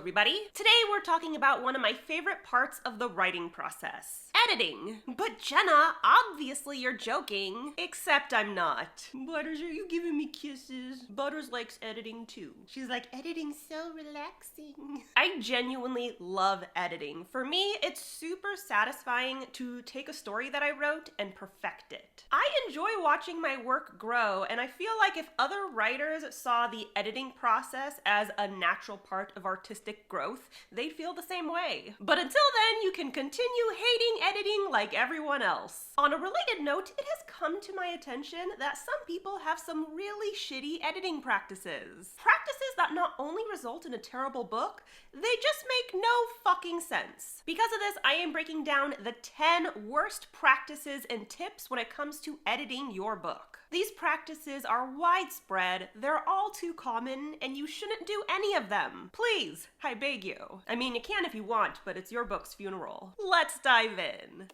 everybody. Today we're talking about one of my favorite parts of the writing process. Editing. But Jenna, obviously you're joking. Except I'm not. Butters, are you giving me kisses? Butters likes editing too. She's like, editing's so relaxing. I genuinely love editing. For me, it's super satisfying to take a story that I wrote and perfect it. I enjoy watching my work grow, and I feel like if other writers saw the editing process as a natural part of artistic growth, they'd feel the same way. But until then, you can continue hating editing like everyone else. On a related note, it has come to my attention that some people have some really shitty editing practices. Practices that not only result in a terrible book, they just make no fucking sense. Because of this, I am breaking down the 10 worst practices and tips when it comes to editing your book. These practices are widespread, they're all too common, and you shouldn't do any of them. Please, I beg you. I mean, you can if you want, but it's your book's funeral. Let's dive in.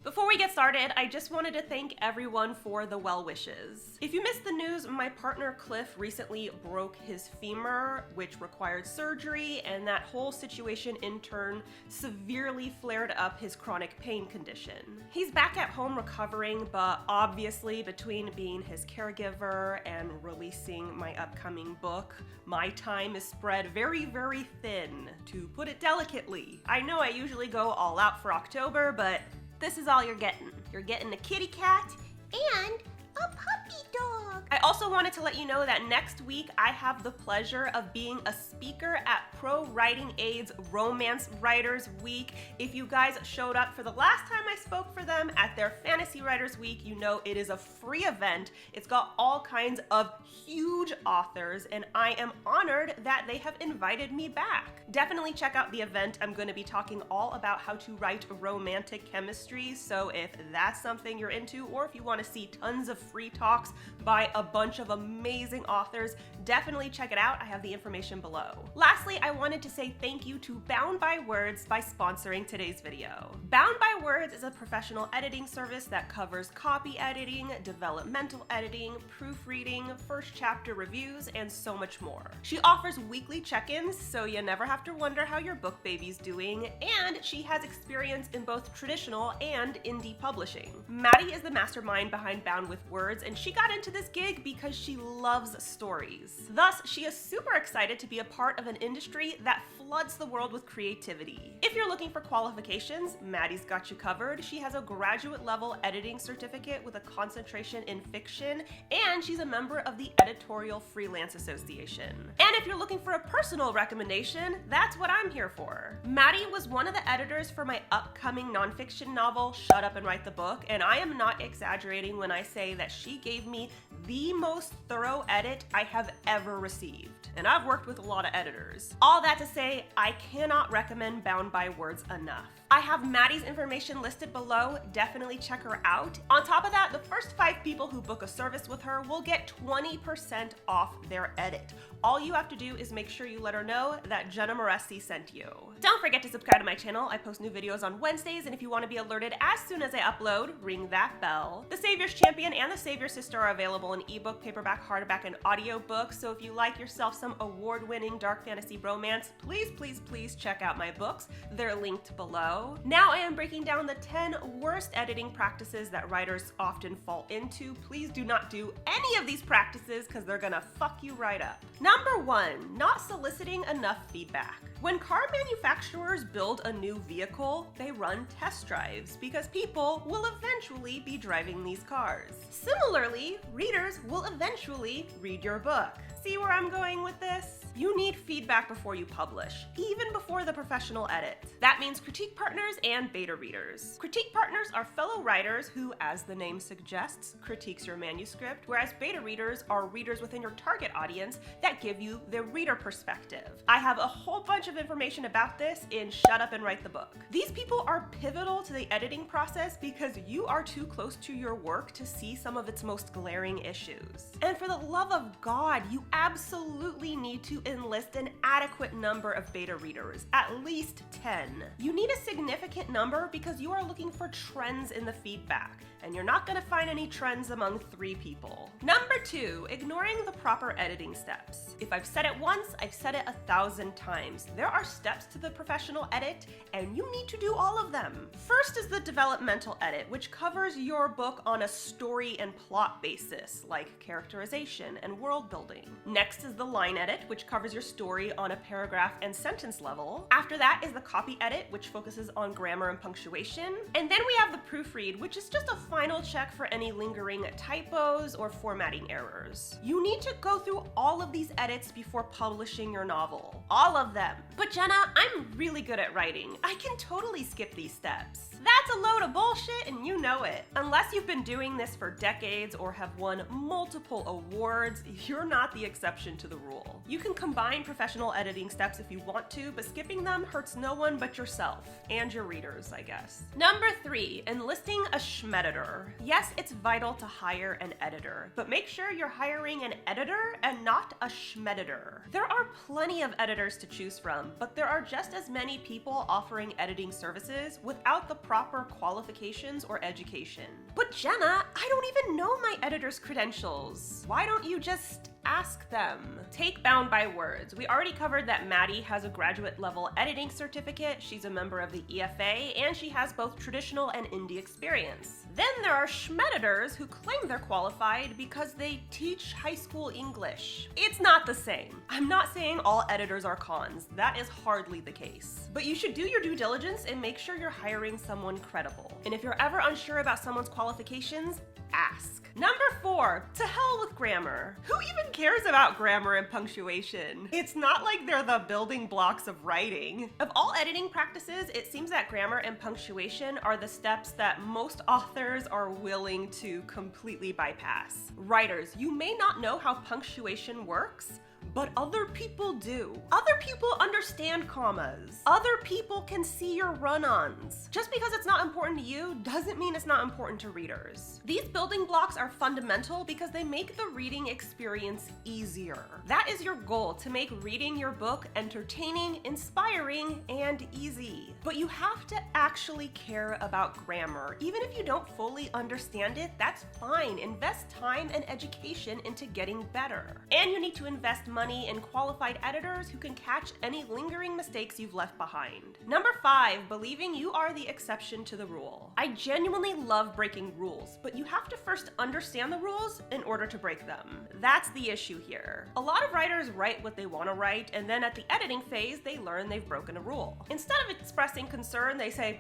Before we get started, I just wanted to thank everyone for the well wishes. If you missed the news, my partner Cliff recently broke his femur, which required surgery, and that whole situation in turn severely flared up his chronic pain condition. He's back at home recovering, but obviously between being his caregiver and releasing my upcoming book, my time is spread very, very thin, to put it delicately. I know I usually go all out for October, but this is all you're getting. You're getting a kitty cat and a puppy dog. I also wanted to let you know that next week I have the pleasure of being a speaker at Pro Writing Aid's Romance Writers Week. If you guys showed up for the last time I spoke for them at their Fantasy Writers Week, you know it is a free event. It's got all kinds of huge authors, and I am honored that they have invited me back. Definitely check out the event. I'm going to be talking all about how to write romantic chemistry, so if that's something you're into, or if you want to see tons of free talks by a bunch of amazing authors, definitely check it out. I have the information below. Lastly, I wanted to say thank you to Bound by Words by sponsoring today's video. Bound by Words is a professional editing service that covers copy editing, developmental editing, proofreading, first chapter reviews, and so much more. She offers weekly check-ins, so you never have to wonder how your book baby's doing, and she has experience in both traditional and indie publishing. Maddie is the mastermind behind Bound with Words, and she got into this gig because she loves stories. Thus, she is super excited to be a part of an industry that floods the world with creativity. If you're looking for qualifications, Maddie's got you covered. She has a graduate level editing certificate with a concentration in fiction, and she's a member of the Editorial Freelance Association. And if you're looking for a personal recommendation, that's what I'm here for. Maddie was one of the editors for my upcoming nonfiction novel, Shut Up and Write the Book, and I am not exaggerating when I say that she gave me the most thorough edit I have ever received. And I've worked with a lot of editors. All that to say, I cannot recommend Bound by Words enough. I have Maddie's information listed below. Definitely check her out. On top of that, the first 5 people who book a service with her will get 20% off their edit. All you have to do is make sure you let her know that Jenna Moreci sent you. Don't forget to subscribe to my channel. I post new videos on Wednesdays, and if you want to be alerted as soon as I upload, ring that bell. The Savior's Champion and The Savior Sister are available in ebook, paperback, hardback, and audiobook, so if you like yourself some award-winning dark fantasy romance, please, please, please check out my books. They're linked below. Now I am breaking down the 10 worst editing practices that writers often fall into. Please do not do any of these practices because they're gonna fuck you right up. Number 1, not soliciting enough feedback. When car manufacturers build a new vehicle, they run test drives because people will eventually be driving these cars. Similarly, readers will eventually read your book. See where I'm going with this? You need feedback before you publish, even before the professional edit. That means critique partners and beta readers. Critique partners are fellow writers who, as the name suggests, critiques your manuscript, whereas beta readers are readers within your target audience that give you the reader perspective. I have a whole bunch of of information about this in Shut Up and Write the Book. These people are pivotal to the editing process because you are too close to your work to see some of its most glaring issues. And for the love of God, you absolutely need to enlist an adequate number of beta readers, at least 10. You need a significant number because you are looking for trends in the feedback, and you're not going to find any trends among 3 people. Number 2, ignoring the proper editing steps. If I've said it once, I've said it 1,000 times. There are steps to the professional edit, and you need to do all of them. First is the developmental edit, which covers your book on a story and plot basis, like characterization and world building. Next is the line edit, which covers your story on a paragraph and sentence level. After that is the copy edit, which focuses on grammar and punctuation. And then we have the proofread, which is just a final check for any lingering typos or formatting errors. You need to go through all of these edits before publishing your novel. All of them. But Jenna, I'm really good at writing. I can totally skip these steps. That's a load of bullshit and you know it. Unless you've been doing this for decades or have won multiple awards, you're not the exception to the rule. You can combine professional editing steps if you want to, but skipping them hurts no one but yourself and your readers, I guess. Number 3, enlisting a schmeditor. Yes, it's vital to hire an editor, but make sure you're hiring an editor and not a schmeditor. There are plenty of editors to choose from, but there are just as many people offering editing services without the proper qualifications or education. But Jenna, I don't even know my editor's credentials. Why don't you just ask them? Take Bound by Words. We already covered that Maddie has a graduate level editing certificate, she's a member of the EFA, and she has both traditional and indie experience. Then there are schmeditors who claim they're qualified because they teach high school English. It's not the same. I'm not saying all editors are cons. That is hardly the case. But you should do your due diligence and make sure you're hiring someone credible. And if you're ever unsure about someone's qualifications, ask. Number 4, to hell with grammar. Who even cares about grammar and punctuation? It's not like they're the building blocks of writing. Of all editing practices, it seems that grammar and punctuation are the steps that most authors are willing to completely bypass. Writers, you may not know how punctuation works, but other people do. Other people understand commas. Other people can see your run-ons. Just because it's not important to you doesn't mean it's not important to readers. These building blocks are fundamental because they make the reading experience easier. That is your goal, to make reading your book entertaining, inspiring, and easy. But you have to actually care about grammar. Even if you don't fully understand it, that's fine. Invest time and education into getting better. And you need to invest money in qualified editors who can catch any lingering mistakes you've left behind. Number 5, believing you are the exception to the rule. I genuinely love breaking rules, but you have to first understand the rules in order to break them. That's the issue here. A lot of writers write what they want to write, and then at the editing phase, they learn they've broken a rule. Instead of expressing concern, they say,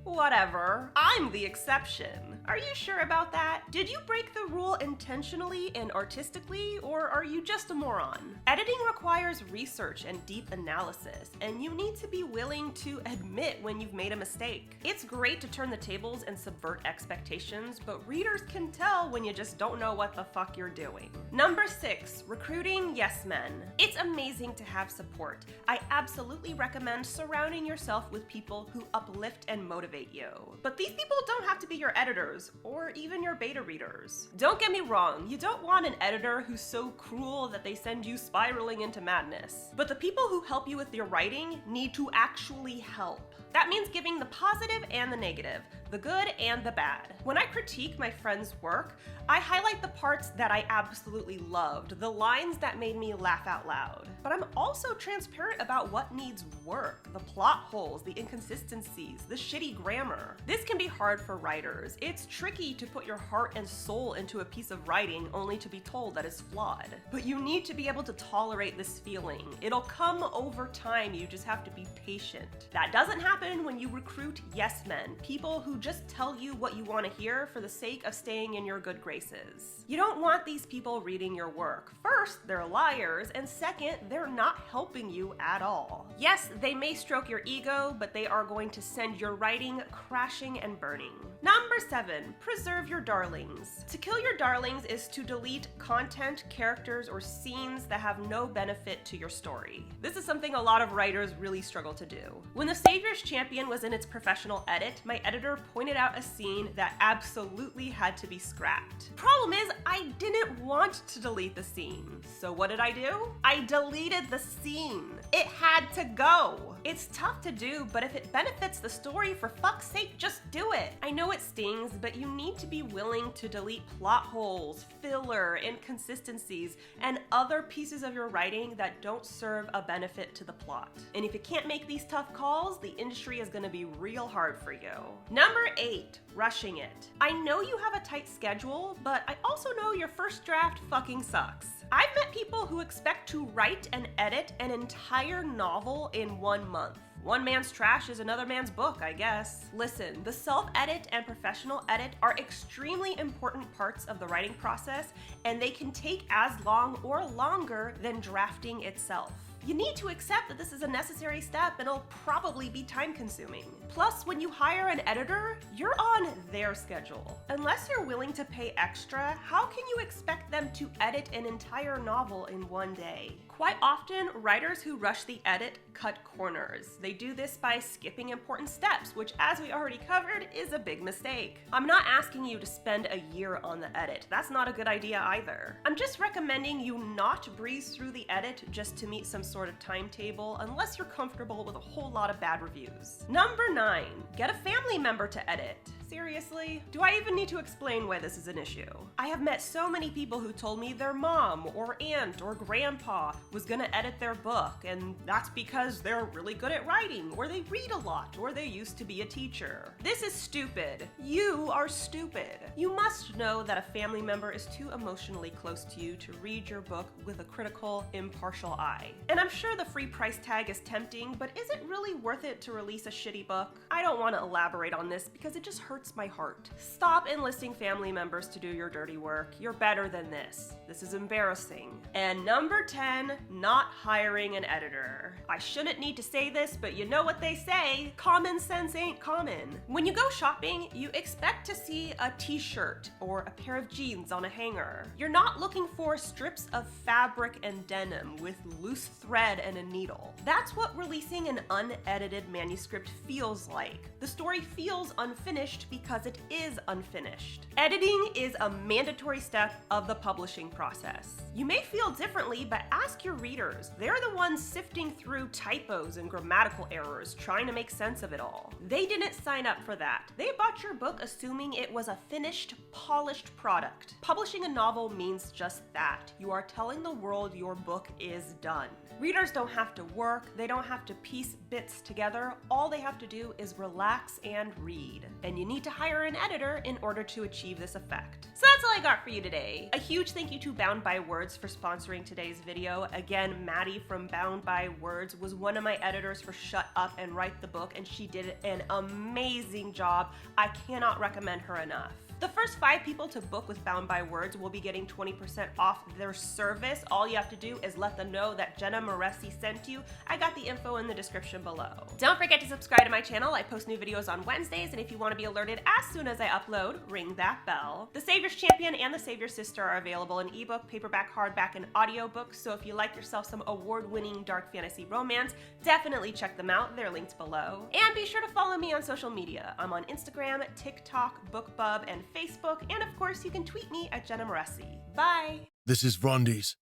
whatever, I'm the exception. Are you sure about that? Did you break the rule intentionally and artistically, or are you just a moron? Editing requires research and deep analysis, and you need to be willing to admit when you've made a mistake. It's great to turn the tables and subvert expectations, but readers can tell when you just don't know what the fuck you're doing. Number 6, recruiting yes men. It's amazing to have support. I absolutely recommend surrounding yourself with people who uplift and motivate you. But these people don't have to be your editors or even your beta readers. Don't get me wrong, you don't want an editor who's so cruel that they send you spiraling into madness. But the people who help you with your writing need to actually help. That means giving the positive and the negative, the good and the bad. When I critique my friend's work, I highlight the parts that I absolutely loved, the lines that made me laugh out loud. But I'm also transparent about what needs work, the plot holes, the inconsistencies, the shitty grammar. This can be hard for writers. It's tricky to put your heart and soul into a piece of writing only to be told that it's flawed. But you need to be able to tolerate this feeling. It'll come over time, you just have to be patient. That doesn't happen happen when you recruit yes men, people who just tell you what you want to hear for the sake of staying in your good graces. You don't want these people reading your work. First, they're liars, and second, they're not helping you at all. Yes, they may stroke your ego, but they are going to send your writing crashing and burning. Number 7, preserve your darlings. To kill your darlings is to delete content, characters, or scenes that have no benefit to your story. This is something a lot of writers really struggle to do. When The Savior's Champion was in its professional edit, my editor pointed out a scene that absolutely had to be scrapped. Problem is, I didn't want to delete the scene. So what did I do? I deleted the scene. It had to go. It's tough to do, but if it benefits the story, for fuck's sake, just do it. I know it stings, but you need to be willing to delete plot holes, filler, inconsistencies, and other pieces of your writing that don't serve a benefit to the plot. And if you can't make these tough calls, the industry is gonna be real hard for you. Number 8, rushing it. I know you have a tight schedule, but I also know your first draft fucking sucks. I've met people who expect to write and edit an entire novel in 1 month. One man's trash is another man's book, I guess. Listen, the self-edit and professional edit are extremely important parts of the writing process, and they can take as long or longer than drafting itself. You need to accept that this is a necessary step and it'll probably be time consuming. Plus, when you hire an editor, you're on their schedule. Unless you're willing to pay extra, how can you expect them to edit an entire novel in 1 day? Quite often, writers who rush the edit cut corners. They do this by skipping important steps, which, as we already covered, is a big mistake. I'm not asking you to spend a year on the edit. That's not a good idea either. I'm just recommending you not breeze through the edit just to meet some sort of timetable, unless you're comfortable with a whole lot of bad reviews. Number 9, get a family member to edit. Seriously? Do I even need to explain why this is an issue? I have met so many people who told me their mom or aunt or grandpa was gonna edit their book, and that's because they're really good at writing, or they read a lot, or they used to be a teacher. This is stupid. You are stupid. You must know that a family member is too emotionally close to you to read your book with a critical, impartial eye. And I'm sure the free price tag is tempting, but is it really worth it to release a shitty book? I don't want to elaborate on this because it just hurts my heart. Stop enlisting family members to do your dirty work. You're better than this. This is embarrassing. And number 10, not hiring an editor. I shouldn't need to say this, but you know what they say, common sense ain't common. When you go shopping, you expect to see a t-shirt or a pair of jeans on a hanger. You're not looking for strips of fabric and denim with loose thread and a needle. That's what releasing an unedited manuscript feels like. The story feels unfinished because it is unfinished. Editing is a mandatory step of the publishing process. You may feel differently, but ask your readers. They're the ones sifting through typos and grammatical errors, trying to make sense of it all. They didn't sign up for that. They bought your book assuming it was a finished, polished product. Publishing a novel means just that. You are telling the world your book is done. Readers don't have to work, they don't have to piece bits together. All they have to do is relax and read. And you need to hire an editor in order to achieve this effect. So that's all I got for you today. A huge thank you to Bound by Words for sponsoring today's video. Again, Maddie from Bound by Words was one of my editors for Shut Up and Write the Book, and she did an amazing job. I cannot recommend her enough. The first 5 people to book with Bound by Words will be getting 20% off their service. All you have to do is let them know that Jenna Moreci sent you. I got the info in the description below. Don't forget to subscribe to my channel. I post new videos on Wednesdays, and if you want to be alerted as soon as I upload, ring that bell. The Savior's Champion and The Savior's Sister are available in ebook, paperback, hardback, and audiobook, so if you like yourself some award-winning dark fantasy romance, definitely check them out. They're linked below. And be sure to follow me on social media. I'm on Instagram, TikTok, BookBub, and Facebook, and of course you can tweet me at Jenna Moreci. Bye! This is Rondies.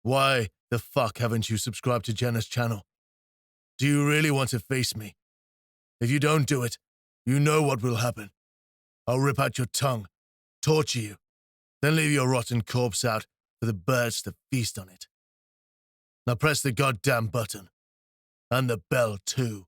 Why the fuck haven't you subscribed to Jenna's channel? Do you really want to face me? If you don't do it, you know what will happen. I'll rip out your tongue, torture you, then leave your rotten corpse out for the birds to feast on it. Now press the goddamn button. And the bell too.